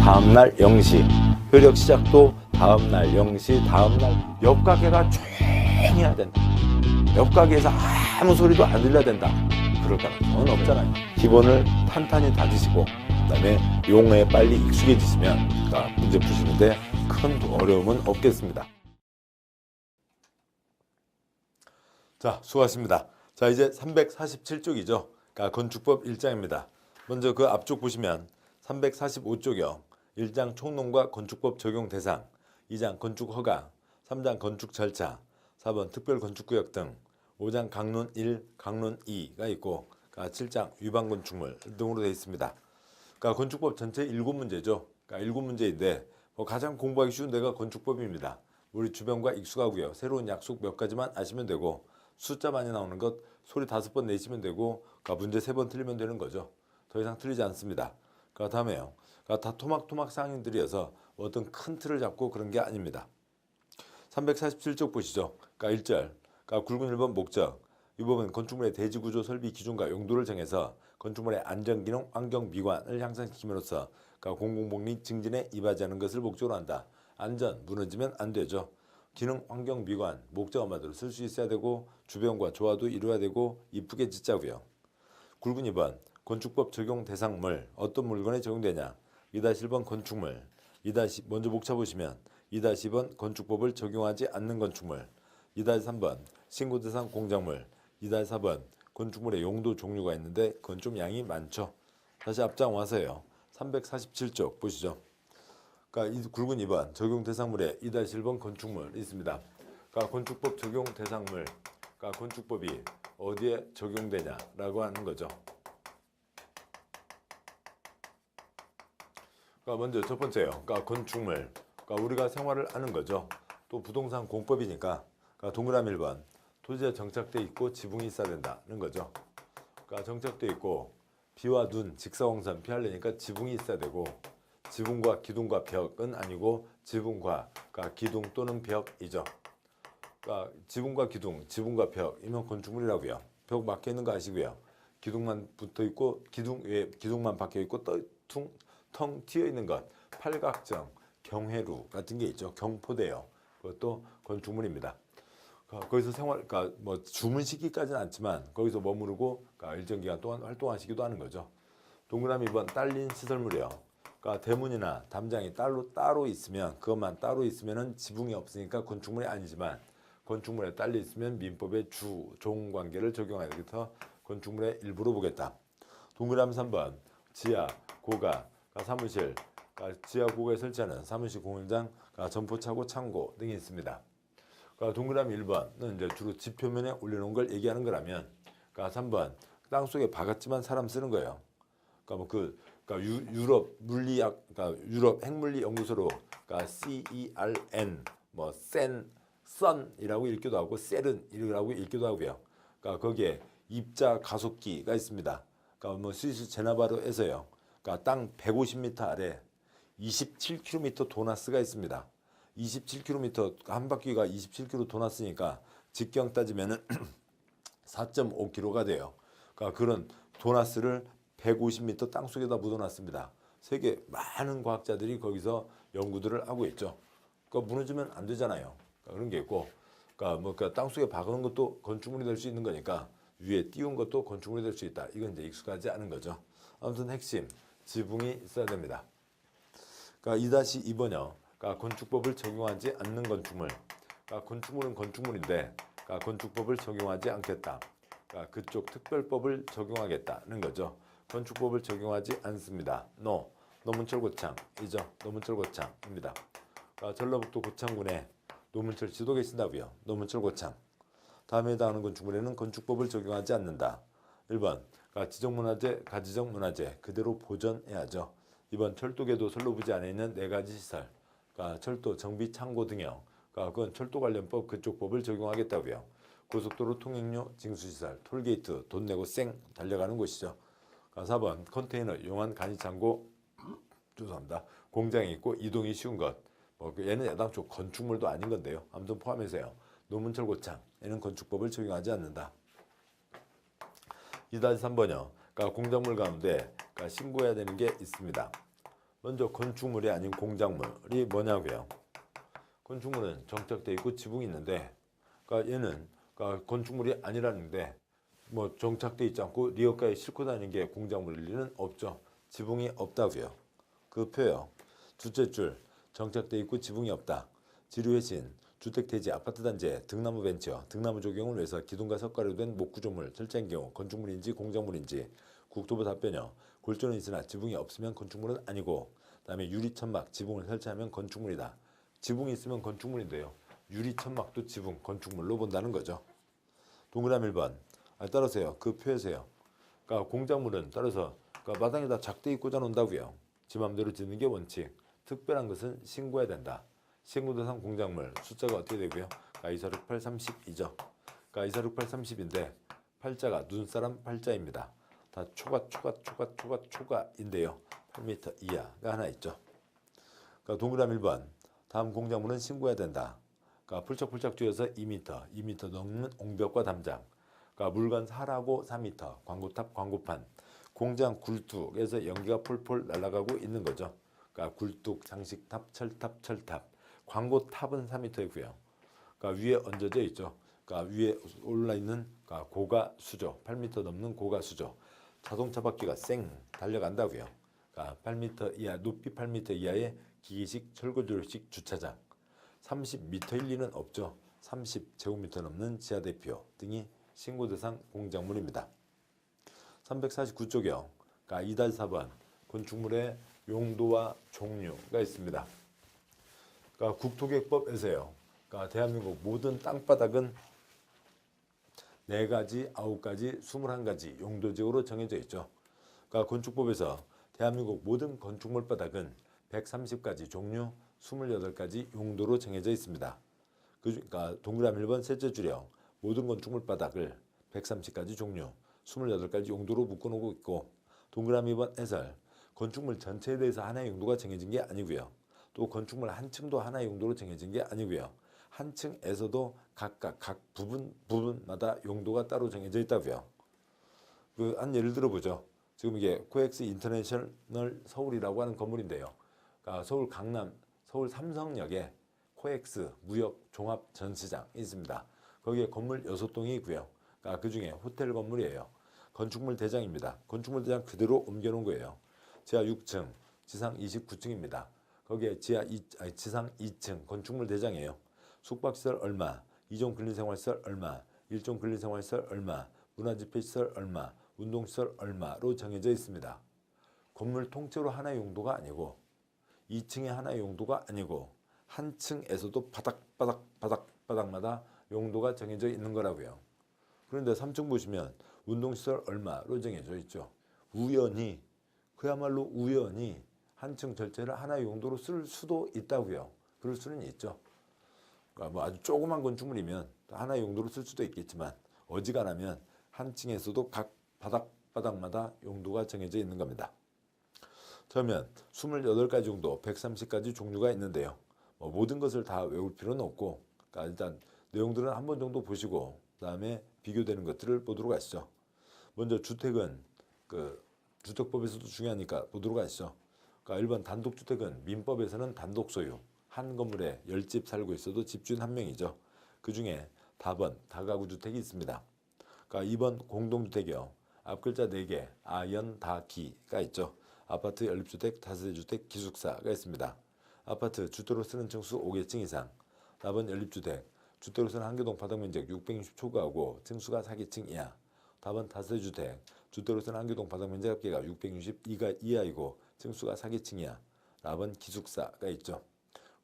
다음날 0시, 효력 시작도 다음날 0시, 다음날 옆 가게가 조용해야 된다. 옆 가게에서 아무 소리도 안 들려야 된다. 그럴 가능성은 없잖아요. 기본을 탄탄히 다지시고 그다음에 용어에 빨리 익숙해지시면 문제 푸시는데 큰 어려움은 없겠습니다. 자, 수고하셨습니다. 자, 이제 347쪽이죠. 건축법 1장입니다. 먼저 그 앞쪽 보시면 345쪽이요. 1장 총론과 건축법 적용 대상, 2장 건축 허가, 3장 건축 절차, 4번 특별 건축구역 등, 5장 강론 1, 강론 2가 있고 7장 위반 건축물 등으로 되어 있습니다. 건축법 전체 7문제죠. 7문제인데 가장 공부하기 쉬운 데가 건축법입니다. 우리 주변과 익숙하고요. 새로운 약속 몇 가지만 아시면 되고 숫자 많이 나오는 것 소리 5번 내시면 되고 문제 3번 틀리면 되는 거죠. 더 이상 틀리지 않습니다. 다음에요. 다 토막토막 상인들이어서 어떤 큰 틀을 잡고 그런 게 아닙니다. 347쪽 보시죠. 1절 굵은 1번 목적. 이 부분 건축물의 대지구조 설비 기준과 용도를 정해서 건축물의 안전기능, 환경 미관을 향상시킴으로써 공공복리 증진에 이바지하는 것을 목적으로 한다. 안전, 무너지면 안 되죠. 기능, 환경, 미관, 목적 한마디로 쓸 수 있어야 되고 주변과 조화도 이루어야 되고 이쁘게 짓자고요. 굵은 2번 건축법 적용 대상물 어떤 물건에 적용되냐. 2-1번 건축물. 먼저 목차 보시면 2-2번 건축법을 적용하지 않는 건축물. 2-3번 신고 대상 공작물. 2-4번 건축물의 용도 종류가 있는데 그건 좀 양이 많죠. 다시 앞장 와서요. 347쪽 보시죠. 굵은 2번 적용 대상물에 2-1번 건축물 있습니다. 건축법 적용 대상물, 건축법이 어디에 적용되냐라고 하는 거죠. 먼저 첫 번째요. 건축물, 우리가 생활을 하는 거죠. 또 부동산 공법이니까 동그라미 1번 토지에 정착돼 있고 지붕이 있어야 된다는 거죠. 정착돼 있고 비와 눈, 직사광선 피하려니까 지붕이 있어야 되고 지붕과 기둥과 벽은 아니고 지붕과 기둥 또는 벽이죠. 지붕과 기둥, 지붕과 벽이면 건축물이라고요. 벽 막혀 있는 거 아시고요. 기둥만 붙어 있고 기둥 위에 기둥만 박혀 있고 텅 튀어 있는 것, 팔각정, 경회루 같은 게 있죠. 경포대요. 그것도 건축물입니다. 거기서 주무시기까지는 않지만 거기서 머무르고 일정 기간 동안 활동하시기도 하는 거죠. 동그라미 2번 딸린 시설물이요. 대문이나 담장이 따로 있으면 그것만 따로 있으면은 지붕이 없으니까 건축물이 아니지만 건축물에 딸려 있으면 민법의 종 관계를 적용해야 되겠다. 건축물의 일부로 보겠다. 동그라미 3번 지하, 고가, 사무실, 지하 고가에 설치하는 사무실 공연장, 점포차고 창고 등이 있습니다. 동그라미 1번은 이제 주로 집 표면에 올려놓은 걸 얘기하는 거라면 3번 땅속에 박았지만 사람 쓰는 거예요. 유럽 물리학, 유럽 핵물리 연구소로 CERN, 선이라고 읽기도 하고 셀은이라고 읽기도 하고요. 거기에 입자 가속기가 있습니다. 스위스 제네바로에서요. 땅 150m 아래 27km 도나스가 있습니다. 27km 한 바퀴가 27km 도나스니까 직경 따지면은 4.5km가 돼요. 그런 도나스를 150m 땅속에다 묻어놨습니다. 세계 많은 과학자들이 거기서 연구들을 하고 있죠. 무너지면 안 되잖아요. 그런 게 있고, 땅속에 박은 것도 건축물이 될 수 있는 거니까 위에 띄운 것도 건축물이 될 수 있다. 이건 이제 익숙하지 않은 거죠. 아무튼 핵심 지붕이 있어야 됩니다. 2-2번이요. 건축법을 적용하지 않는 건축물. 건축물은 건축물인데 건축법을 적용하지 않겠다. 그쪽 특별법을 적용하겠다는 거죠. 건축법을 적용하지 않습니다. 노문철 고창이죠. 노문철 고창입니다. 전라북도 고창군에 노문철 씨도 계신다고요. 노문철 고창. 다음에 해당하는 건축물에는 건축법을 적용하지 않는다. 1번 지정문화재, 가지정문화재 그대로 보존해야죠. 2번 철도계도 선로부지 안에 있는 4가지 시설. 철도, 정비, 창고 등이요. 그건 철도관련법 그쪽 법을 적용하겠다고요. 고속도로 통행료, 징수시설, 톨게이트 돈 내고 쌩 달려가는 곳이죠. 4번 컨테이너, 용암, 간이창고, 죄송합니다. 공장이 있고 이동이 쉬운 것. 얘는 애당초 건축물도 아닌 건데요. 아무튼 포함해서요. 노문철 고창, 얘는 건축법을 적용하지 않는다. 2-3번이요. 공작물 가운데 신고해야 되는 게 있습니다. 먼저 건축물이 아닌 공작물이 뭐냐고요. 건축물은 정착돼 있고 지붕이 있는데, 그러니까 얘는 그러니까 건축물이 아니라는데 뭐 정착돼 있지 않고 리어가에 싣고 다니는 게 공작물일 리는 없죠. 지붕이 없다고요. 그 표요. 둘째 줄 정착돼 있고 지붕이 없다. 지류회신 주택 대지 아파트 단지에 등나무 벤치와 등나무 조경을 위해서 기둥과 석가로 된 목구조물 설치한 경우 건축물인지 공작물인지 국토부 답변요. 골조는 있으나 지붕이 없으면 건축물은 아니고, 그다음에 유리천막 지붕을 설치하면 건축물이다. 지붕이 있으면 건축물인데요. 유리천막도 지붕 건축물로 본다는 거죠. 동그라미 1번. 따라서요. 그 표에서요. 그러니까 공작물은 따라서 그러니까 마당에다 작대기 꽂아 놓는다고요. 지 맘대로 짓는 게 원칙. 특별한 것은 신고해야 된다. 신고 대상 공작물 숫자가 어떻게 되고요? 2468 32죠. 2468 30인데 팔자가 눈사람 팔자입니다. 다 초가인데요. 8m 이하가 하나 있죠. 그러니까 동그라미 1번. 다음 공작물은 신고해야 된다. 그러니까 풀쩍풀쩍 쥐어서 2m 넘는 옹벽과 담장. 그러니까 물건 4라고 4m, 광고탑, 광고판, 공장 굴뚝에서 연기가 폴폴 날아가고 있는 거죠. 그러니까 굴뚝, 장식탑, 철탑. 광고탑은 4m이고요. 그러니까 위에 얹어져 있죠. 그러니까 위에 올라 있는 그러니까 고가 수조, 8m 넘는 고가 수조. 자동차 바퀴가 쌩 달려간다고요. 그러니까 8m 이하, 높이 8m 이하의 기계식 철거조식 주차장. 30m일 리는 없죠. 30제곱미터 넘는 지하 대표 등이 신고 대상 공작물입니다. 349쪽이요. 그러니까 2-4번 건축물의 용도와 종류가 있습니다. 그러니까 국토계획법에서요. 그러니까 대한민국 모든 땅바닥은 4가지, 9가지, 21가지 용도지역으로 정해져 있죠. 그러니까 건축법에서 대한민국 모든 건축물 바닥은 130가지 종류, 28가지 용도로 정해져 있습니다. 그러니까 동그라미 1번 셋째 줄이요. 모든 건축물 바닥을 130가지 종류, 28가지 용도로 묶어놓고 있고, 동그라미 2번 해설. 건축물 전체에 대해서 하나의 용도가 정해진 게 아니고요. 또 건축물 한 층도 하나의 용도로 정해진 게 아니고요. 한 층에서도 각각 각 부분마다 용도가 따로 정해져 있다고요. 한 예를 들어보죠. 지금 이게 코엑스 인터내셔널 서울이라고 하는 건물인데요. 그러니까 서울 강남, 서울 삼성역에 코엑스 무역 종합 전시장이 있습니다. 거기에 건물 6동이 있고요. 그러니까 그중에 호텔 건물이에요. 건축물 대장입니다. 건축물 대장 그대로 옮겨놓은 거예요. 지하 6층, 지상 29층입니다. 거기에 지상 2층 건축물 대장이에요. 숙박시설 얼마, 2종 근린생활시설 얼마, 1종 근린생활시설 얼마, 문화집회시설 얼마, 운동시설 얼마로 정해져 있습니다. 건물 통째로 하나의 용도가 아니고 2층의 하나의 용도가 아니고 한 층에서도 바닥마다 용도가 정해져 있는 거라고요. 그런데 3층 보시면 운동시설 얼마로 정해져 있죠. 그야말로 우연히 한 층 전체를 하나의 용도로 쓸 수도 있다고요. 그럴 수는 있죠. 그러니까 뭐 아주 조그만 건축물이면 하나의 용도로 쓸 수도 있겠지만 어지간하면 한 층에서도 각 바닥마다 용도가 정해져 있는 겁니다. 그러면 28가지 정도 130가지 종류가 있는데요. 모든 것을 다 외울 필요는 없고, 그러니까 일단 내용들은 한 번 정도 보시고 그다음에 비교되는 것들을 보도록 하시죠. 먼저 주택은 주택법에서도 중요하니까 보도록 하시죠. 그러니까 1번 단독주택은 민법에서는 단독 소유, 한 건물에 10집 살고 있어도 집주인 한 명이죠. 그중에 다번 다가구 주택이 있습니다. 그러니까 2번 공동주택이요. 앞글자 4개 아연 다기가 있죠. 아파트, 연립주택, 다세대주택, 기숙사가 있습니다. 아파트, 주택으로 쓰는 층수 5개층 이상. 4번 연립주택, 주택으로 쓰는 한개동 바닥면적 660 초과하고 층수가 4개층 이하. 4번 다세대주택, 주택으로 쓰는 한개동 바닥면적 합계가 662가 이하이고 층수가 4개층 이하. 4번 기숙사가 있죠.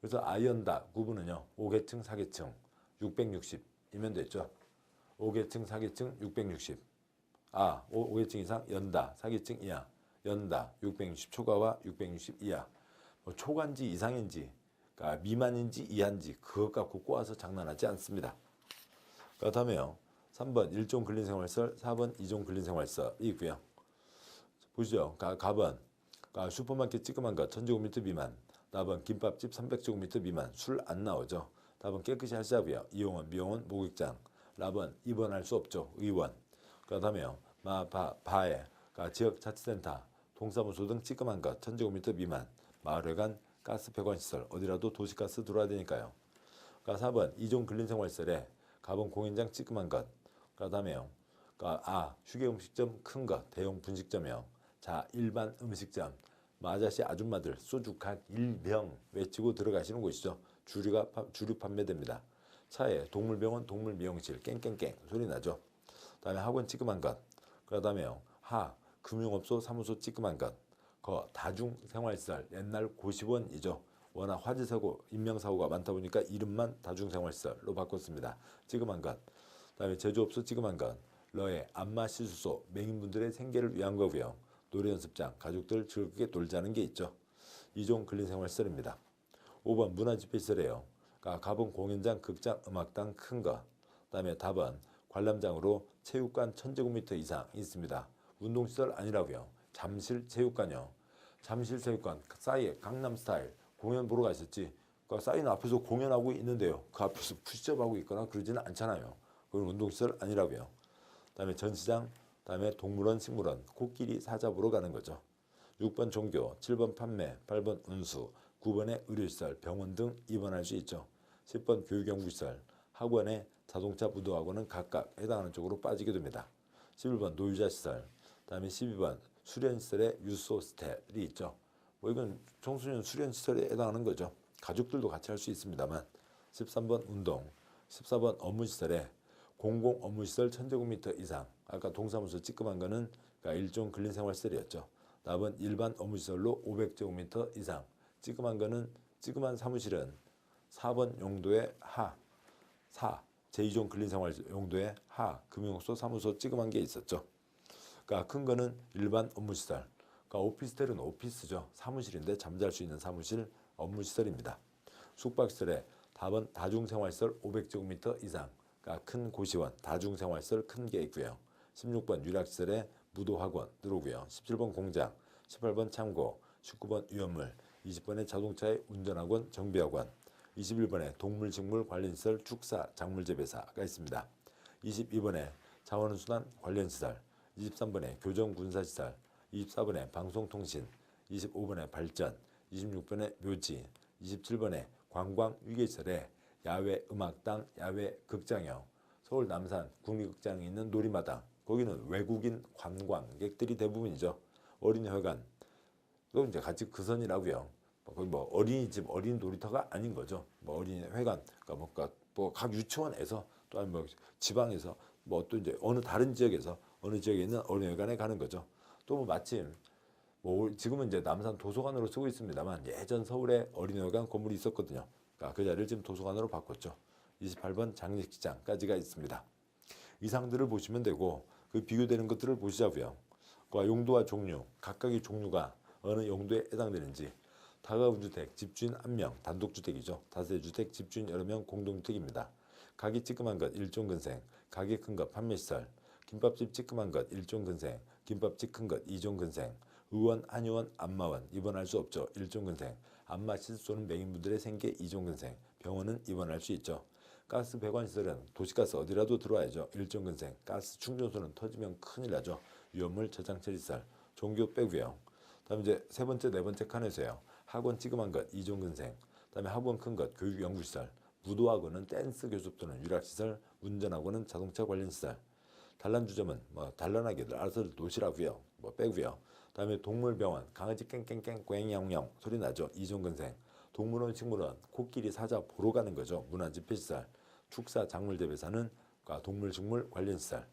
그래서 아연다 구분은요. 5개층, 4개층, 660이면 됐죠. 5개층, 4개층, 660. 5개층 이상 연다, 4개층 이하. 연다, 660 초과와 660 이하. 초과인지 이상인지, 그러니까 미만인지 이하인지 그것 갖고 꼬아서 장난하지 않습니다. 그 다음에요. 3번 1종 근린생활시설, 4번 2종 근린생활시설이 있고요. 보시죠. 가번 슈퍼마켓 찌끄만 것 1000제곱미터 미만. 답은 김밥집 300제곱미터 미만. 술 안 나오죠. 답은 깨끗이 하시자고요. 이용원, 미용원, 목욕장. 답은 입원할 수 없죠. 의원. 그 다음에요. 바에 지역자치센터, 동사무소 등 찌끄만 것 1000제곱미터 미만. 마을회관, 가스 배관시설, 어디라도 도시가스 들어와야 되니까요. 그러니까 4번 이종 근린생활시설에 가본 공연장 찌그만 것. 그 다음에요. 그러니까 휴게 음식점 큰 것, 대형 분식점이요. 자, 일반 음식점. 아저씨 아줌마들 소주 각 1병 외치고 들어가시는 곳이죠. 주류 판매됩니다. 차에 동물병원, 동물미용실 깽깽깽 소리 나죠. 그다음에 학원 찌그만 것. 그다음에요. 금융업소, 사무소 찌그만 것. 다중생활시설 옛날 고시원이죠. 워낙 화재사고, 인명사고가 많다 보니까 이름만 다중생활시설로 바꿨습니다. 찌그만 것. 그다음에 제조업소 찌그만 것. 러의 안마시술소, 맹인분들의 생계를 위한 거고요. 노래연습장, 가족들 즐겁게 놀자는 게 있죠. 이종 근린생활시설입니다. 5번 문화집회시설이에요. 가본 공연장, 극장, 음악당 큰 거. 그다음에 답은 관람장으로 체육관 1000제곱미터 이상 있습니다. 운동시설 아니라고요. 잠실 체육관이요. 잠실 체육관 싸이의 강남스타일 공연 보러 가셨지. 싸이는 앞에서 공연하고 있는데요. 그 앞에서 푸시업하고 있거나 그러지는 않잖아요. 그건 운동시설 아니라고요. 그다음에 전시장, 그다음에 동물원, 식물원, 코끼리 사자 보러 가는 거죠. 6번 종교, 7번 판매, 8번 운수, 9번에 의료시설, 병원 등 입원할 수 있죠. 10번 교육연구시설, 학원에 자동차 부도학원은 각각 해당하는 쪽으로 빠지게 됩니다. 11번 노유자시설, 그다음에 12번 수련시설에 유소스텔이 있죠. 이건 청소년 수련시설에 해당하는 거죠. 가족들도 같이 할 수 있습니다만. 13번 운동, 14번 업무시설에 공공 업무시설 1000제곱미터 이상. 아까 동사무소 찌끄만 거는 일종 근린생활시설이었죠. 답은 일반 업무시설로 500제곱미터 이상. 찌끄만 거는 찌끄만 사무실은 4번 용도의 제2종 근린생활 용도의 금융업소 사무소 찌끄만 게 있었죠. 큰 거는 일반 업무시설. 오피스텔은 오피스죠. 사무실인데 잠잘 수 있는 사무실 업무시설입니다. 숙박시설에 답은 다중생활시설 500제곱미터 이상. 큰 고시원, 다중생활시설 큰 게 있고요. 16번 유락시설에 무도학원 들어오고요. 17번 공장, 18번 창고, 19번 위험물, 20번에 자동차의 운전학원, 정비학원, 21번에 동물식물 관련시설, 축사, 작물재배사가 있습니다. 22번에 자원순환 관련시설, 23번에 교정군사시설, 24번에 방송통신, 25번에 발전, 26번에 묘지, 27번에 관광유계시설에 야외 음악당, 야외 극장이요. 서울 남산 국립극장에 있는 놀이마당, 거기는 외국인 관광객들이 대부분이죠. 어린이회관, 그럼 이제 같이 그 선이라고요. 거기 어린이집, 어린이 놀이터가 아닌 거죠. 어린이회관, 각 유치원에서 또 아니면 지방에서 또 이제 어느 다른 지역에서 어느 지역에 있는 어린이회관에 가는 거죠. 또 마침 지금은 이제 남산 도서관으로 쓰고 있습니다만 예전 서울에 어린이회관 건물이 있었거든요. 그 자리를 지금 도서관으로 바꿨죠. 28번 장례식장까지가 있습니다. 이상들을 보시면 되고 그 비교되는 것들을 보시자고요. 용도와 종류, 각각의 종류가 어느 용도에 해당되는지. 다가구주택, 집주인 1명, 단독주택이죠. 다세주택, 집주인 여러 명, 공동주택입니다. 가게 찌끄만 것, 일종근생, 가게 큰 것, 판매시설, 김밥집 찌끄만 것, 일종근생, 김밥집 큰 것, 이종근생, 의원, 한의원, 안마원, 입원할 수 없죠. 일종근생, 안마시술소는 맹인분들의 생계, 이종근생, 병원은 입원할 수 있죠. 가스 배관시설은 도시가스 어디라도 들어와야죠. 일종근생, 가스 충전소는 터지면 큰일 나죠. 위험물 저장처리시설, 종교 빼고요. 다음 이제 세 번째, 네 번째 칸에서요. 학원 찌그만 것, 이종근생, 그다음에 학원 큰 것, 교육연구시설, 무도학원은 댄스 교습 또는 유락시설, 운전학원은 자동차 관련시설. 단란주점은 단란하게들 알아서 노시라고요. 빼고요. 그다음에 동물병원, 강아지 깽깽깽 꽹양양 소리 나죠. 이종근생, 동물원, 식물원, 코끼리 사자 보러 가는 거죠. 문화집회시설, 축사, 작물재배사는 동물식물 관련시설.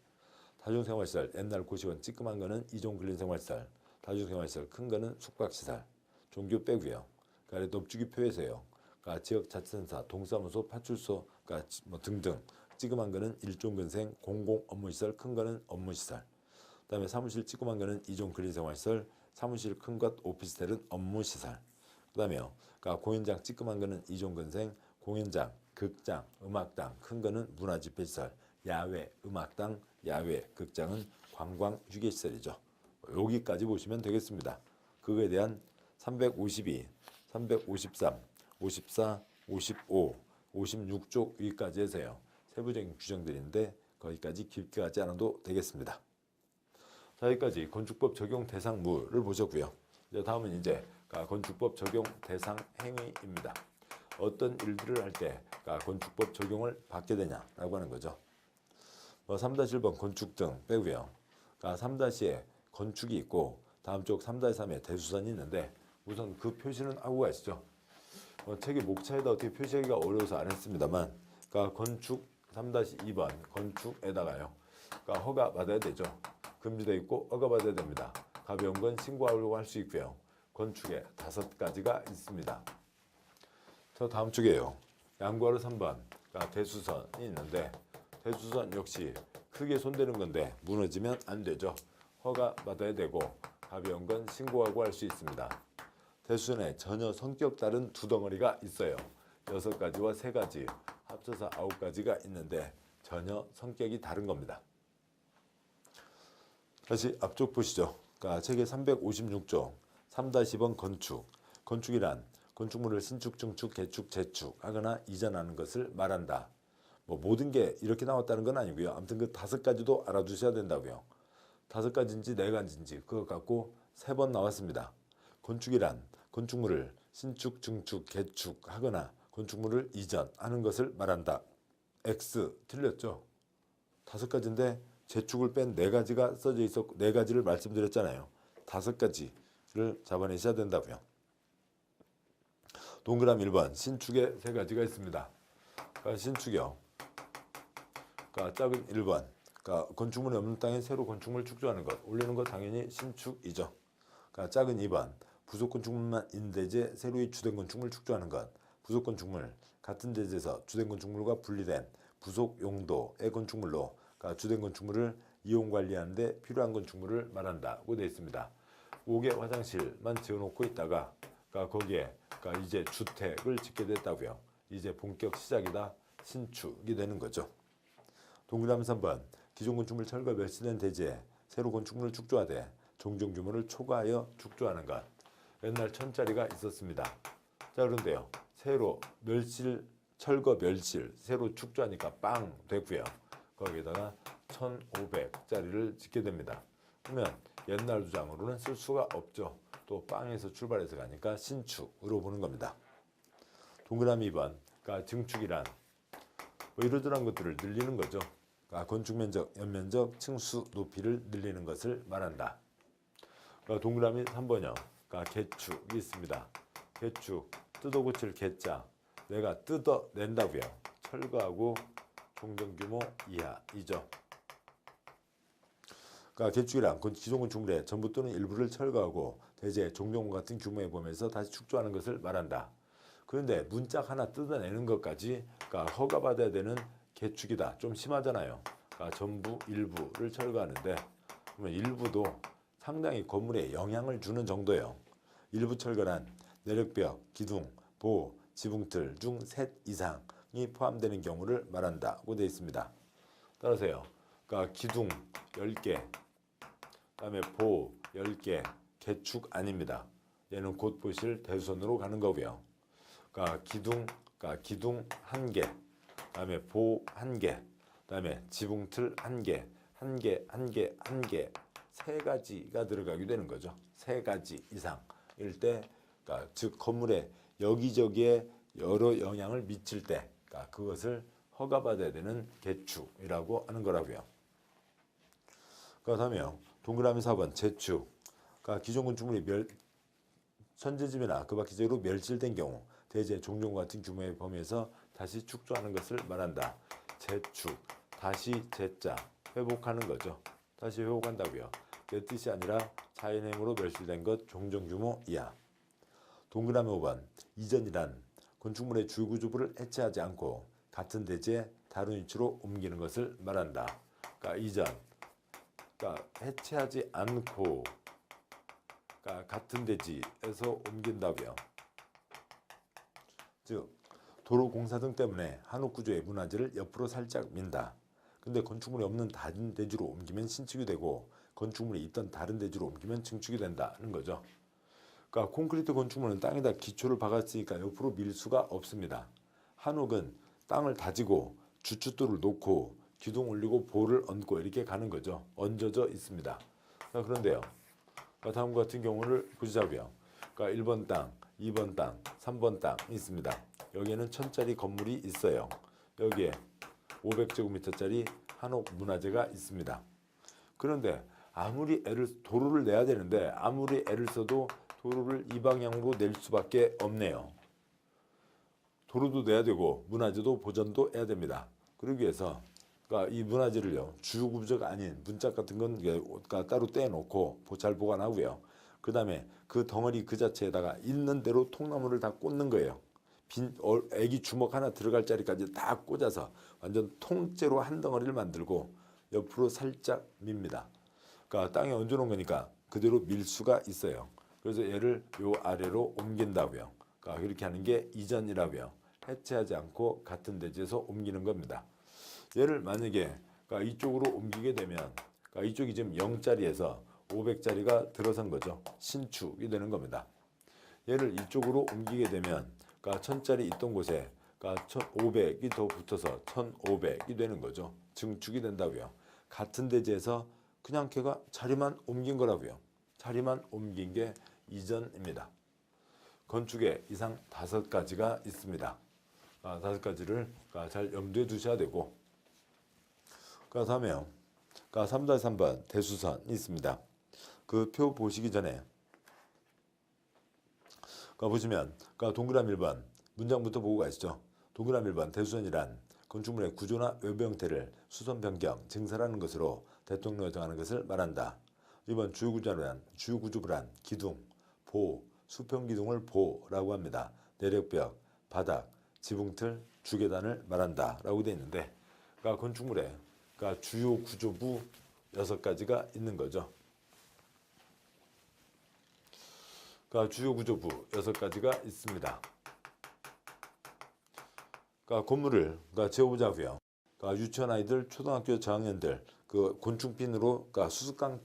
다중생활시설, 옛날 고시원 찌끄만 거는 이종근린생활시설, 다중생활시설 큰 거는 숙박시설. 종교 빼고요. 넙주기표에서요. 지역자치센터, 동사무소, 파출소 등등 찌그만 거는 일종근생, 공공업무시설 큰 거는 업무시설. 그다음에 사무실 찌그만 거는 이종근린생활시설, 사무실 큰 것 오피스텔은 업무시설. 그다음에요. 공연장 찌그만 거는 이종근생, 공연장, 극장, 음악당 큰 거는 문화집회시설, 야외 음악당, 야외 극장은 관광휴게시설이죠. 여기까지 보시면 되겠습니다. 그거에 대한 352, 353, 54, 55, 56쪽 여기까지 해서요. 세부적인 규정들인데 거기까지 깊게 가지 않아도 되겠습니다. 자, 여기까지 건축법 적용 대상물을 보셨고요. 이제 다음은 이제 건축법 적용 대상 행위입니다. 어떤 일들을 할 때 건축법 적용을 받게 되냐라고 하는 거죠. 3-1번 건축 등 빼고요. 3-에 건축이 있고 다음 쪽 3-3에 대수선이 있는데 우선 그 표시는 하고 가시죠. 책의 목차에다 어떻게 표시하기가 어려워서 안 했습니다만 건축 3-2번 건축에다가요. 허가 받아야 되죠. 금지되어 있고 허가 받아야 됩니다. 가벼운 건 신고하려고 할 수 있고요. 건축에 5가지가 있습니다. 저 다음 쪽에요. 양구하로 3번 대수선이 있는데 대수선 역시 크게 손대는 건데 무너지면 안 되죠. 허가 받아야 되고 가벼운 건 신고하고 할 수 있습니다. 대수선에 전혀 성격 다른 두 덩어리가 있어요. 6가지와 3가지 합쳐서 9가지가 있는데 전혀 성격이 다른 겁니다. 다시 앞쪽 보시죠. 책의 356쪽 3-2번 건축. 건축이란 건축물을 신축, 증축, 개축, 재축하거나 이전하는 것을 말한다. 모든 게 이렇게 나왔다는 건 아니고요. 아무튼 그 5가지도 알아두셔야 된다고요. 5가지인지 4가지인지 그거 갖고 3번 나왔습니다. 건축이란 건축물을 신축, 증축, 개축하거나 건축물을 이전하는 것을 말한다. X 틀렸죠? 5가지인데 재축을 뺀 4가지가 써져 있었고 4가지를 말씀드렸잖아요. 5가지를 잡아내셔야 된다고요. 동그라미 1번 신축에 3가지가 있습니다. 신축이요. 작은 1번 건축물이 없는 땅에 새로 건축물 축조하는 것. 올리는 것 당연히 신축이죠. 작은 2번 부속 건축물만 임대제 새로이 주된 건축물 축조하는 것. 부속 건축물 같은 대지에서 주된 건축물과 분리된 부속 용도의 건축물로 주된 건축물을 이용 관리하는 데 필요한 건축물을 말한다고 되어 있습니다. 5개 화장실만 지어놓고 있다가 거기에 이제 주택을 짓게 됐다고요. 이제 본격 시작이다. 신축이 되는 거죠. 동그라미 3번 기존 건축물 철거 멸실된 대지에 새로 건축물을 축조하되 종종 규모를 초과하여 축조하는 것. 옛날 1000짜리가 있었습니다. 자 그런데요. 새로 철거 멸실 새로 축조하니까 빵 됐고요. 거기에다가 1500짜리를 짓게 됩니다. 그러면 옛날 주장으로는 쓸 수가 없죠. 또 빵에서 출발해서 가니까 신축으로 보는 겁니다. 동그라미 2번 증축이란 이러저러한 것들을 늘리는 거죠. 건축면적, 연면적, 층수, 높이를 늘리는 것을 말한다. 동그라미 3번이요. 개축이 있습니다. 개축, 뜯어고칠 개자. 내가 뜯어낸다고요. 철거하고 종전규모 이하이죠. 개축이란 기존 건축물의 전부 또는 일부를 철거하고 대제 종종 같은 규모의 범위에서 다시 축조하는 것을 말한다. 그런데 문짝 하나 뜯어내는 것까지 허가받아야 되는 개축이다. 좀 심하잖아요. 전부 일부를 철거하는데 그러면 일부도 상당히 건물에 영향을 주는 정도예요. 일부 철거란 내력벽, 기둥, 보, 지붕틀 중 셋 이상이 포함되는 경우를 말한다고 되어 있습니다. 따라서요. 기둥 10개, 그다음에 보 10개, 개축 아닙니다. 얘는 곧 보실 대수선으로 가는 거고요. 기둥 1개, 그다음에 보 1개, 그다음에 지붕틀 1개, 1개, 1개, 1개, 3가지가 들어가게 되는 거죠. 3가지 이상일 때, 즉 건물에 여기저기에 여러 영향을 미칠 때, 그것을 허가받아야 되는 개축이라고 하는 거라고요. 그다음에요. 동그라미 4번 재축. 기존 건축물이 천재집이나 그 밖 기재로 멸실된 경우 대제 종종 같은 규모의 범위에서 다시 축조하는 것을 말한다. 재축, 다시 재자, 회복하는 거죠. 다시 회복한다고요. 내 뜻이 아니라 자연행으로 멸실된 것 종종 규모 이하. 동그라미 5번 이전이란 건축물의 주구조부를 해체하지 않고 같은 대지에 다른 위치로 옮기는 것을 말한다. 이전, 해체하지 않고 같은 대지에서 옮긴다고요. 즉 도로 공사 등 때문에 한옥 구조의 문화재를 옆으로 살짝 민다. 근데 건축물이 없는 다른 대지로 옮기면 신축이 되고 건축물이 있던 다른 대지로 옮기면 증축이 된다는 거죠. 콘크리트 건축물은 땅에다 기초를 박았으니까 옆으로 밀 수가 없습니다. 한옥은 땅을 다지고 주춧돌을 놓고 기둥 올리고 보를 얹고 이렇게 가는 거죠. 얹어져 있습니다. 그런데요. 다음과 같은 경우를 보자고요. 그러니까 1번 땅, 2번 땅, 3번 땅 있습니다. 여기에는 1000짜리 건물이 있어요. 여기에 500제곱미터짜리 한옥 문화재가 있습니다. 그런데 아무리 도로를 내야 되는데 아무리 애를 써도 도로를 이 방향으로 낼 수밖에 없네요. 도로도 내야 되고 문화재도 보존도 해야 됩니다. 그러기 위해서 그러니까 이 문화재를요, 주요 구조가 아닌 문짝 같은 건 그러니까 따로 떼놓고 잘 보관하고요. 그 다음에 그 덩어리 그 자체에다가 있는 대로 통나무를 다 꽂는 거예요. 애기 주먹 하나 들어갈 자리까지 다 꽂아서 완전 통째로 한 덩어리를 만들고 옆으로 살짝 밉니다. 그러니까 땅에 얹어놓은 거니까 그대로 밀 수가 있어요. 그래서 얘를 요 아래로 옮긴다고요. 그러니까 그렇게 하는 게 이전이라고요. 해체하지 않고 같은 대지에서 옮기는 겁니다. 얘를 만약에 그러니까 이쪽으로 옮기게 되면 그러니까 이쪽이 지금 0짜리에서 500짜리가 들어선 거죠. 신축이 되는 겁니다. 얘를 이쪽으로 옮기게 되면 그러니까 1000짜리 있던 곳에 그러니까 1500이 더 붙어서 1500이 되는 거죠. 증축이 된다고요. 같은 대지에서 그냥 걔가 자리만 옮긴 거라고요. 자리만 옮긴 게 이전입니다. 건축에 이상 5가지가 있습니다. 5가지를 잘 염두에 두셔야 되고, 그 다음에요. 3-3번 대수선이 있습니다. 그 표 보시기 전에 보시면 동그라미 1번 문장부터 보고 가시죠. 동그라미 1번 대수선이란 건축물의 구조나 외부 형태를 수선 변경, 증설하는 것으로 대통령을 정하는 것을 말한다. 2번 주요구조부란 기둥, 보, 수평기둥을 보라고 합니다. 내력벽, 바닥, 지붕틀, 주계단을 말한다 라고 되어 있는데 건축물에 주요 구조부 6가지가 있는 거죠. 주요 구조부 6가지가 있습니다. 건물을 지어보자고요. 유치원 아이들, 초등학교 저학년들 그 곤충핀으로 수수깡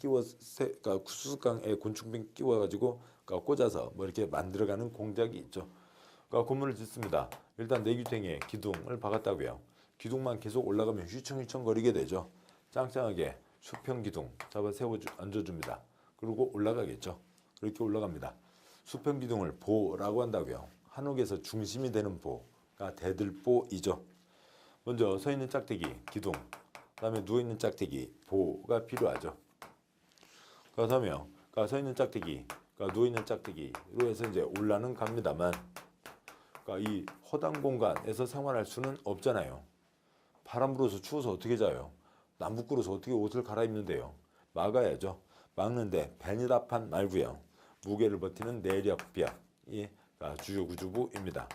수수깡에 곤충핀 끼워가지고 꽂아서 뭐 이렇게 만들어가는 공작이 있죠. 건물을 짓습니다. 일단 내규탱에 기둥을 박았다고요. 기둥만 계속 올라가면 휘청휘청 거리게 되죠. 짱짱하게 수평기둥 잡아 세워 얹어줍니다. 그리고 올라가겠죠. 그렇게 올라갑니다. 수평기둥을 보라고 한다고요. 한옥에서 중심이 되는 보가 대들보이죠. 먼저 서있는 짝대기, 기둥, 그 다음에 누워있는 짝대기, 보가 필요하죠. 그 다음에 서있는 짝대기, 누워있는 짝대기로 해서 이제 올라는 갑니다만 이 허당 공간에서 생활할 수는 없잖아요. 바람 불어서 추워서 어떻게 자요? 남북 끓어서 어떻게 옷을 갈아입는데요? 막아야죠. 막는데 베니다판 말고요. 무게를 버티는 내력벽이 주요 구조부입니다.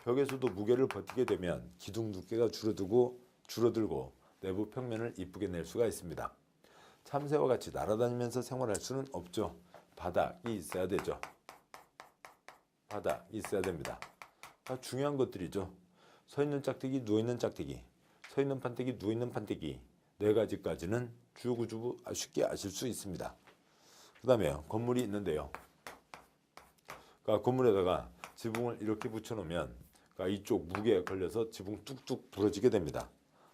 벽에서도 무게를 버티게 되면 기둥 두께가 줄어들고 내부 평면을 이쁘게 낼 수가 있습니다. 참새와 같이 날아다니면서 생활할 수는 없죠. 바닥이 있어야 되죠. 바닥이 있어야 됩니다. 중요한 것들이죠. 서있는 짝대기, 누워있는 짝대기, 서있는 판때기, 누워있는 판때기 4가지까지는 주요 구조부 쉽게 아실 수 있습니다. 그 다음에 건물이 있는데요. 건물에다가 지붕을 이렇게 붙여놓으면 이쪽 무게에 걸려서 지붕 뚝뚝 부러지게 됩니다.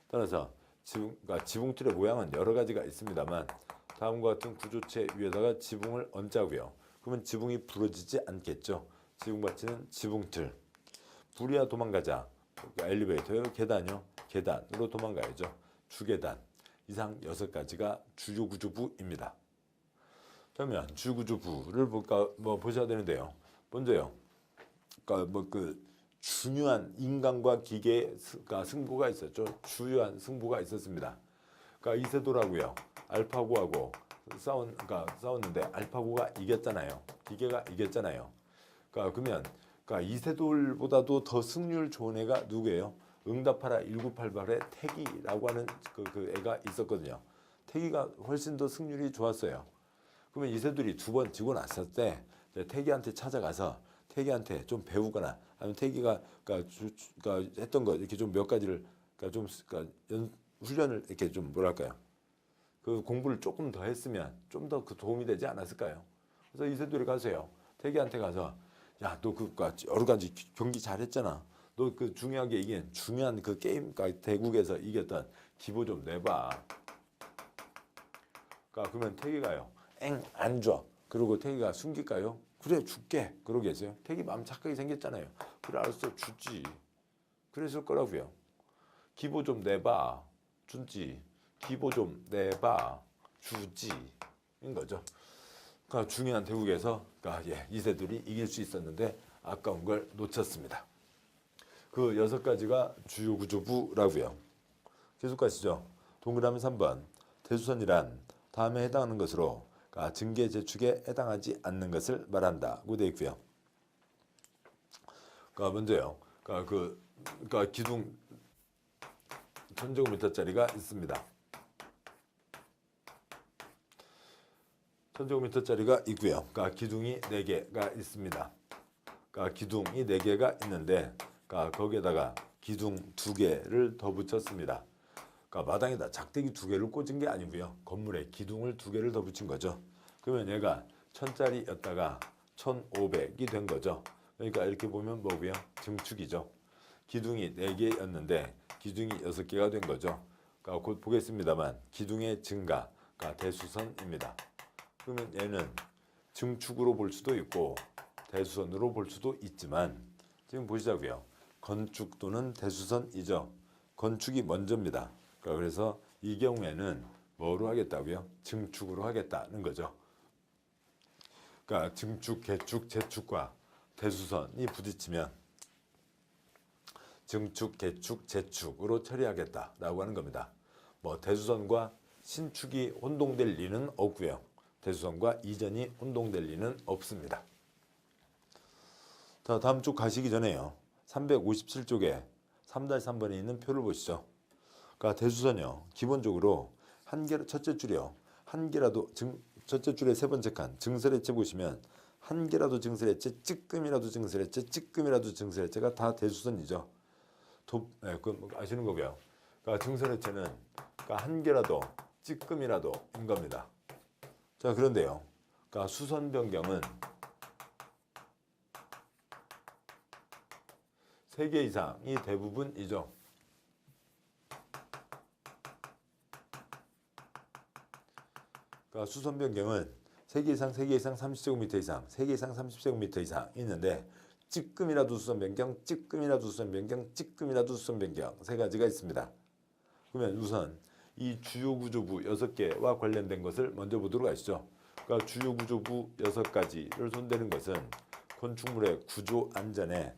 따라서 지붕틀의 모양은 여러 가지가 있습니다만 다음과 같은 구조체 위에다가 지붕을 얹자고요. 그러면 지붕이 부러지지 않겠죠. 지붕 받치는 지붕틀. 불이야 도망가자. 엘리베이터요, 계단요. 계단으로 도망가야죠. 주계단. 이상 6가지가 주요 구조부입니다. 그러면 주요 구조부를 보셔야 되는데요. 먼저요. 중요한 인간과 기계의 승부가 있었죠. 주요한 승부가 있었습니다. 이세돌하고요. 알파고하고 싸웠는데 알파고가 이겼잖아요. 기계가 이겼잖아요. 그러면 이세돌보다도 더 승률 좋은 애가 누구예요? 응답하라 1988의 태기라고 하는 그 애가 있었거든요. 태기가 훨씬 더 승률이 좋았어요. 그러면 이세돌이 2번 지고 났을 때 태기한테 찾아가서 태기한테 좀 배우거나 아니면 태기가 했던 거 이렇게 좀 몇 가지를 훈련을 이렇게 좀 뭐랄까요? 그 공부를 조금 더 했으면 좀 더 그 도움이 되지 않았을까요? 그래서 이세돌이 가서요. 태기한테 가서 야, 너 여러 가지 경기 잘했잖아. 너 중요하게 이긴 중요한 그 게임 대국에서 이겼던 기보 좀 내봐. 그러면 태기가요. 안 줘. 그리고 태기가 숨길까요? 그래 줄게 그러겠어요? 되게 마음 착하게 생겼잖아요. 그래 알았어 주지. 그랬을 거라고요. 기보 좀 내봐 주지. 기보 좀 내봐 주지 인 거죠. 그러니까 중요한 대국에서 그러니까 이세돌이 이길 수 있었는데 아까운 걸 놓쳤습니다. 그 6가지가 주요 구조부라고요. 계속 가시죠. 동그라미 3번. 대수선이란 다음에 해당하는 것으로 그러니까 증계 제축에 해당하지 않는 것을 말한다고 되어 있고요. 그러니까 먼저요. 그러니까 기둥 1000제곱미터짜리가 있습니다. 1000제곱미터짜리가 있고요. 그러니까 기둥이 4개가 있습니다. 그러니까 기둥이 4개가 있는데 그러니까 거기에다가 기둥 2개를 더 붙였습니다. 그러니까 마당에다 작대기 2개를 꽂은 게 아니고요. 건물에 기둥을 2개를 더 붙인 거죠. 그러면 얘가 1000짜리였다가 1500이 된 거죠. 그러니까 이렇게 보면 뭐고요? 증축이죠. 기둥이 4개였는데 기둥이 6개가 된 거죠. 그러니까 곧 보겠습니다만 기둥의 증가가 대수선입니다. 그러면 얘는 증축으로 볼 수도 있고 대수선으로 볼 수도 있지만 지금 보시자고요. 건축 또는 대수선이죠. 건축이 먼저입니다. 그러니까 그래서 이 경우에는 뭐로 하겠다고요? 증축으로 하겠다는 거죠. 그러니까 증축, 개축, 재축과 대수선이 부딪히면 증축, 개축, 재축으로 처리하겠다라고 하는 겁니다. 뭐 대수선과 신축이 혼동될 리는 없고요. 대수선과 이전이 혼동될 리는 없습니다. 자, 다음 쪽 가시기 전에요. 357쪽에 3-3번에 있는 표를 보시죠. 그러니까 대수선이요. 기본적으로 한 개, 첫째 줄이요. 한 개라도 첫째 줄의 3번째 칸 증설해체 보시면 한 개라도 증설해체, 찌끔이라도 증설해체, 찌끔이라도 증설해체가 다 대수선이죠. 그 아시는 거고요. 그러니까 증설해체는 그러니까 한 개라도 찌끔이라도인 겁니다. 자, 그런데요. 그러니까 수선 변경은 3개 이상이 대부분이죠. 그러니까 수선 변경은 3개 이상, 3개 이상, 30제곱미터 이상, 3개 이상, 30제곱미터 이상 있는데 찌끔이라도 수선 변경, 찌끔이라도 수선 변경, 찌끔이라도 수선 변경 3가지가 있습니다. 그러면 우선 이 주요 구조부 6개와 관련된 것을 먼저 보도록 하시죠. 그러니까 주요 구조부 6가지를 손대는 것은 건축물의 구조 안전에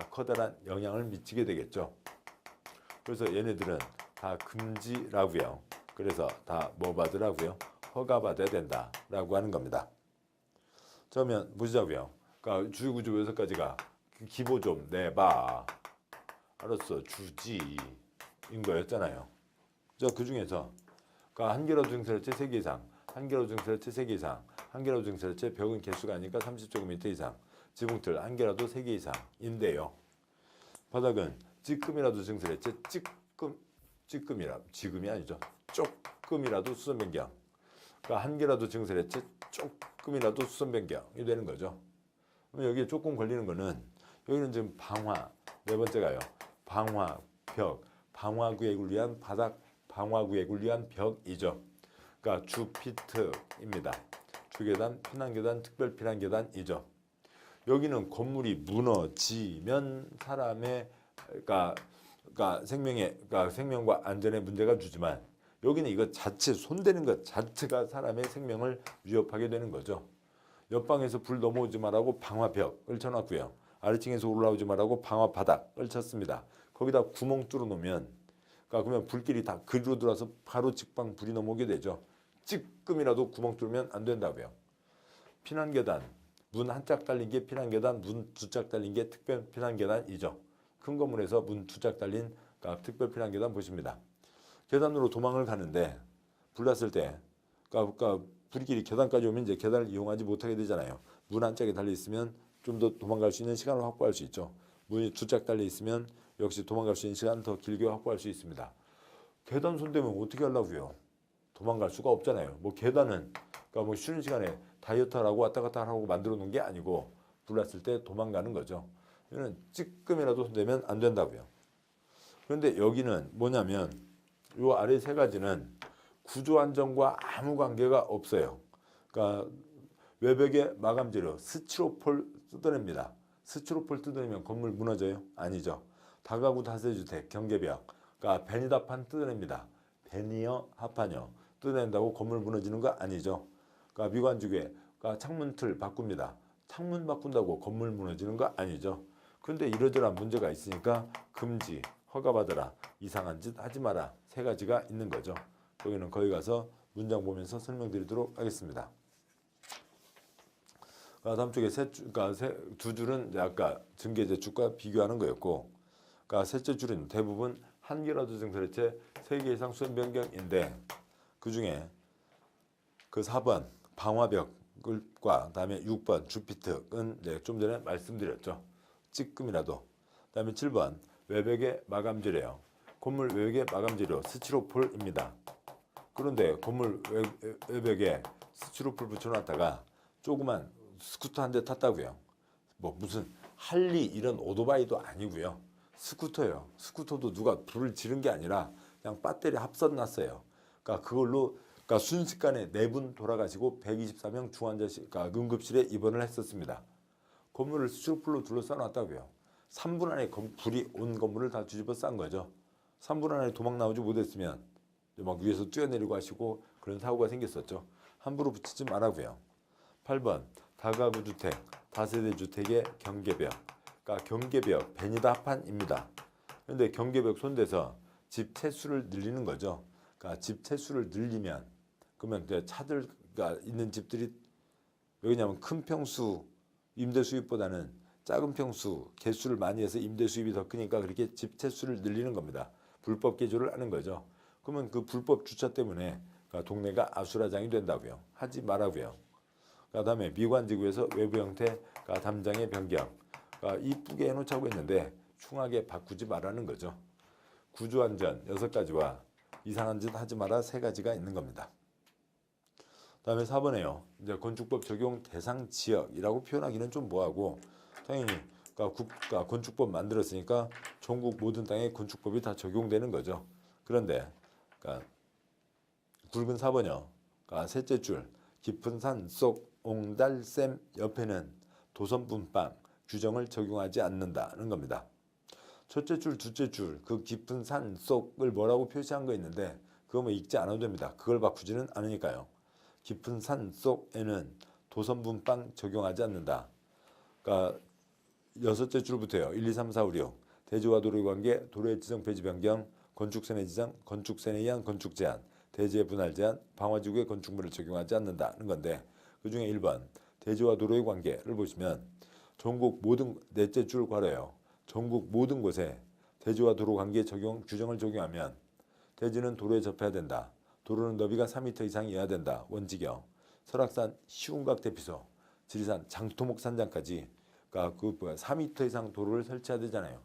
커다란 영향을 미치게 되겠죠. 그래서 얘네들은 다 금지라고요. 그래서 다 뭐 받으라고요? 허가받아야 된다라고 하는 겁니다. 그러면 보시자고요. 그러니까 주요 구조 6가지가 기보 좀 내봐. 알았어 주지 인 거였잖아요. 그 중에서 그러니까 한 개라도 증설해체 3개 이상, 한 개라도 증설해체 3개 이상, 한 개라도 증설해체 벽은 개수가 아니니까 30제곱미터 이상, 지붕틀 한 개라도 3개 이상인데요. 바닥은 찌끔이라도 증설해체 찌끔이라 지금이 아니죠. 조금이라도 수선 변경. 그러니까 한 개라도 증설해체 조금이라도 수선 변경이 되는 거죠. 그럼 여기에 조금 걸리는 거는 여기는 지금 방화 4번째가요. 방화 벽, 방화 구역을 위한 바닥, 방화 구역을 위한 벽이죠. 그러니까 주피트입니다. 주계단, 피난계단, 특별 피난계단이죠. 여기는 건물이 무너지면 사람의 그러니까 생명과 안전에 문제가 주지만 여기는 이거 자체 손대는 것 자체가 사람의 생명을 위협하게 되는 거죠. 옆방에서 불 넘어오지 말라고 방화벽을 쳐놨고요. 아래층에서 올라오지 말라고 방화 바닥을 쳤습니다. 거기다 구멍 뚫어 놓으면 그러면 불길이 다 그리로 들어와서 바로 직방 불이 넘어오게 되죠. 찌끔이라도 구멍 뚫으면 안 된다고요. 피난계단 문 한 짝 달린 게 피난계단, 문 2짝 달린 게 특별 피난계단이죠. 큰 건물에서 문 2짝 달린 특별 피난계단 보십니다. 계단으로 도망을 가는데 불났을 때 그러니까 불길이 계단까지 오면 이제 계단을 이용하지 못하게 되잖아요. 문 한 짝에 달려 있으면 좀 더 도망갈 수 있는 시간을 확보할 수 있죠. 문이 2짝 달려 있으면 역시 도망갈 수 있는 시간을 더 길게 확보할 수 있습니다. 계단 손대면 어떻게 하려고요? 도망갈 수가 없잖아요. 뭐 계단은 그러니까 뭐 쉬는 시간에 다이어트하라고 왔다 갔다 하라고 만들어 놓은 게 아니고 불났을 때 도망가는 거죠. 이거는 찌끔이라도 손대면 안 된다고요. 그런데 여기는 뭐냐면 요 아래 3가지는 구조 안전과 아무 관계가 없어요. 그러니까 외벽에 마감 재료 스티로폴 뜯어냅니다. 스티로폴 뜯어내면 건물 무너져요? 아니죠. 다가구 다세주택 경계벽, 그러니까 베니다판 뜯어냅니다. 베니어 합판이요. 뜯어낸다고 건물 무너지는 거 아니죠. 그러니까 미관주계, 그러니까 창문 틀 바꿉니다. 창문 바꾼다고 건물 무너지는 거 아니죠. 근데 이러저러한 문제가 있으니까 금지, 허가받아라, 이상한 짓 하지 마라 세 가지가 있는 거죠. 여기는 거기 가서 문장 보면서 설명드리도록 하겠습니다. 다음 쪽에 그러니까 두 줄은 이제 아까 증개재축과 비교하는 거였고, 그러니까 셋째 줄은 대부분 한 개라도 증설해체 3개 이상 수행 변경인데 그 중에 그 4번 방화벽과 다음에 6번 주피특은 이제 좀 전에 말씀드렸죠. 찌끔이라도. 다음에 7번 외벽의 마감 재료, 건물 외벽의 마감 재료 스티로폴입니다. 그런데 건물 외벽에 스티로폴 붙여놨다가 조그만 스쿠터 한 대 탔다고요. 뭐 무슨 할리 이런 오토바이도 아니고요. 스쿠터예요. 스쿠터도 누가 불을 지른 게 아니라 그냥 배터리 합선 났어요. 그러니까 그걸로 그러니까 순식간에 4분 돌아가시고 124명 중환자실, 그러니까 응급실에 입원을 했었습니다. 건물을 스티로폴로 둘러싸 놨다고요. 3분 안에 불이 온 건물을 다 뒤집어 싼 거죠. 3분 안에 도망 나오지 못했으면 막 위에서 뛰어내리고 하시고 그런 사고가 생겼었죠. 함부로 붙이지 말라고요. 8번 다가구 주택, 다세대 주택의 경계벽, 그러니까 경계벽 베니다판입니다. 그런데 경계벽 손대서 집 채수를 늘리는 거죠. 그러니까 집 채수를 늘리면 그러면 차들가 있는 집들이 왜냐하면 큰 평수 임대 수입보다는 작은 평수 개수를 많이 해서 임대 수입이 더 크니까 그렇게 집 채수를 늘리는 겁니다. 불법 개조를 하는 거죠. 그러면 그 불법 주차 때문에 그러니까 동네가 아수라장이 된다고요. 하지 말라고요. 그다음에 미관지구에서 외부 형태, 담장의 변경, 이쁘게 해놓자고 했는데 흉하게 바꾸지 말라는 거죠. 구조안전 6가지와 이상한 짓 하지 마라 3가지가 있는 겁니다. 다음에 4번에요. 이제 건축법 적용 대상 지역이라고 표현하기는 좀 뭐하고 당연히 그러니까 건축법 만들었으니까 전국 모든 땅에 건축법이 다 적용되는 거죠. 그런데 그러니까 굵은 4번이요. 그러니까 셋째 줄 깊은 산 속 옹달샘 옆에는 도선분방 규정을 적용하지 않는다는 겁니다. 첫째 줄, 둘째 줄 그 깊은 산 속을 뭐라고 표시한 거 있는데 그거 뭐 읽지 않아도 됩니다. 그걸 바꾸지는 않으니까요. 깊은 산 속에는 도선분방 적용하지 않는다. 그러니까 6째 줄부터요. 1, 2, 3, 4, 5, 6 대지와 도로의 관계, 도로의 지정 폐지 변경, 건축세내 지정, 건축세내에 의한 건축 제한, 대지의 분할 제한, 방화지구의 건축물을 적용하지 않는다는 건데 그 중에 1번 대지와 도로의 관계를 보시면 전국 모든 넷째 줄 괄호예요. 전국 모든 곳에 대지와 도로 관계 규정을 적용하면 대지는 도로에 접해야 된다. 도로는 너비가 4m 이상이어야 된다. 원칙이요. 설악산 시운각 대피소, 지리산 장토목 산장까지 그러니까 4m 이상 도로를 설치해야 되잖아요.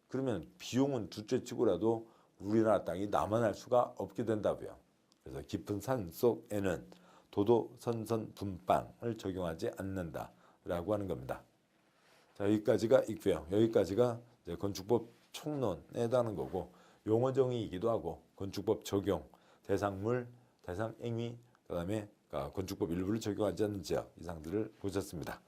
그러면 비용은 둘째 치고라도 우리나라 땅이 남아날 수가 없게 된다고요. 그래서 깊은 산 속에는 도도 선선 분방을 적용하지 않는다라고 하는 겁니다. 자, 여기까지가 있고요. 여기까지가 이제 건축법 총론에 해당하는 거고 용어 정의이기도 하고 건축법 적용, 대상물, 대상행위, 그다음에 건축법 일부를 적용하지 않는 지역 이상들을 보셨습니다.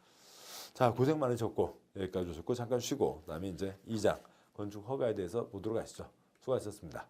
자, 고생 많으셨고 여기까지 오셨고 잠깐 쉬고 그다음에 이제 2장 건축 허가에 대해서 보도록 하시죠. 수고하셨습니다.